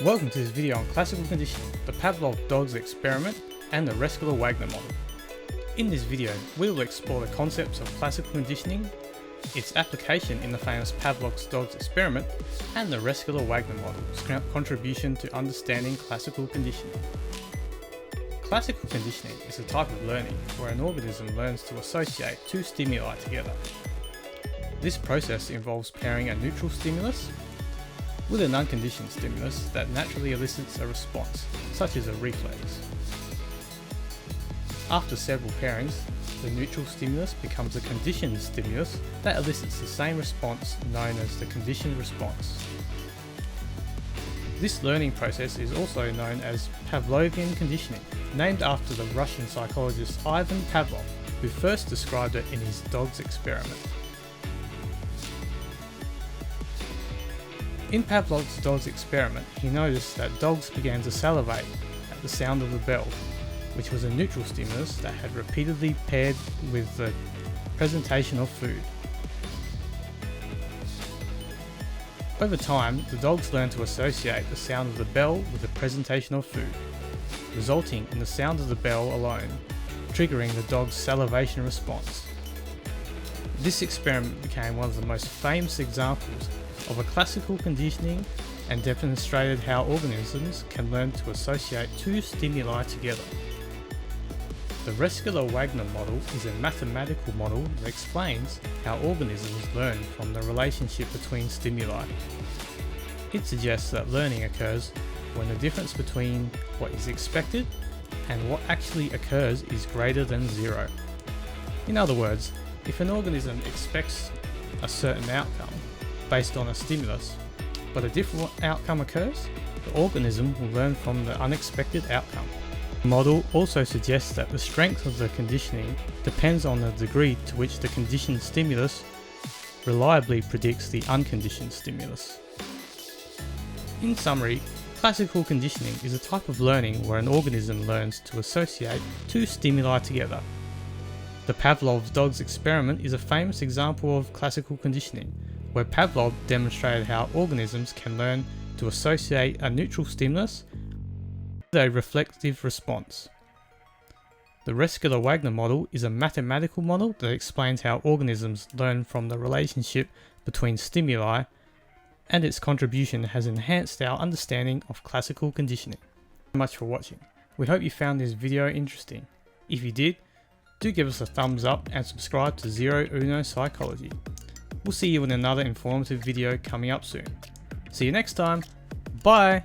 Welcome to this video on classical conditioning, the Pavlov dog's experiment, and the Rescola Wagner model. In this video, we will explore the concepts of classical conditioning, its application in the famous Pavlov's dog's experiment, and the Rescola Wagner model's contribution to understanding classical conditioning. Classical conditioning is a type of learning where an organism learns to associate two stimuli together. This process involves pairing a neutral stimulus with an unconditioned stimulus that naturally elicits a response, such as a reflex. After several pairings, the neutral stimulus becomes a conditioned stimulus that elicits the same response known as the conditioned response. This learning process is also known as Pavlovian conditioning, named after the Russian psychologist Ivan Pavlov, who first described it in his dog's experiment. In Pavlov's dog's experiment, he noticed that dogs began to salivate at the sound of the bell, which was a neutral stimulus that had repeatedly paired with the presentation of food. Over time, the dogs learned to associate the sound of the bell with the presentation of food, resulting in the sound of the bell alone triggering the dog's salivation response. This experiment became one of the most famous examples of a classical conditioning and demonstrated how organisms can learn to associate two stimuli together. The Rescola Wagner model is a mathematical model that explains how organisms learn from the relationship between stimuli. It suggests that learning occurs when the difference between what is expected and what actually occurs is greater than zero. In other words, if an organism expects a certain outcome based on a stimulus, but a different outcome occurs, the organism will learn from the unexpected outcome. The model also suggests that the strength of the conditioning depends on the degree to which the conditioned stimulus reliably predicts the unconditioned stimulus. In summary, classical conditioning is a type of learning where an organism learns to associate two stimuli together. The Pavlov dog's experiment is a famous example of classical conditioning, where Pavlov demonstrated how organisms can learn to associate a neutral stimulus with a reflexive response. The Rescola Wagner model is a mathematical model that explains how organisms learn from the relationship between stimuli, and its contribution has enhanced our understanding of classical conditioning. Thank you so much for watching. We hope you found this video interesting. If you did, do give us a thumbs up and subscribe to Zero Uno Psychology. We'll see you in another informative video coming up soon. See you next time. Bye!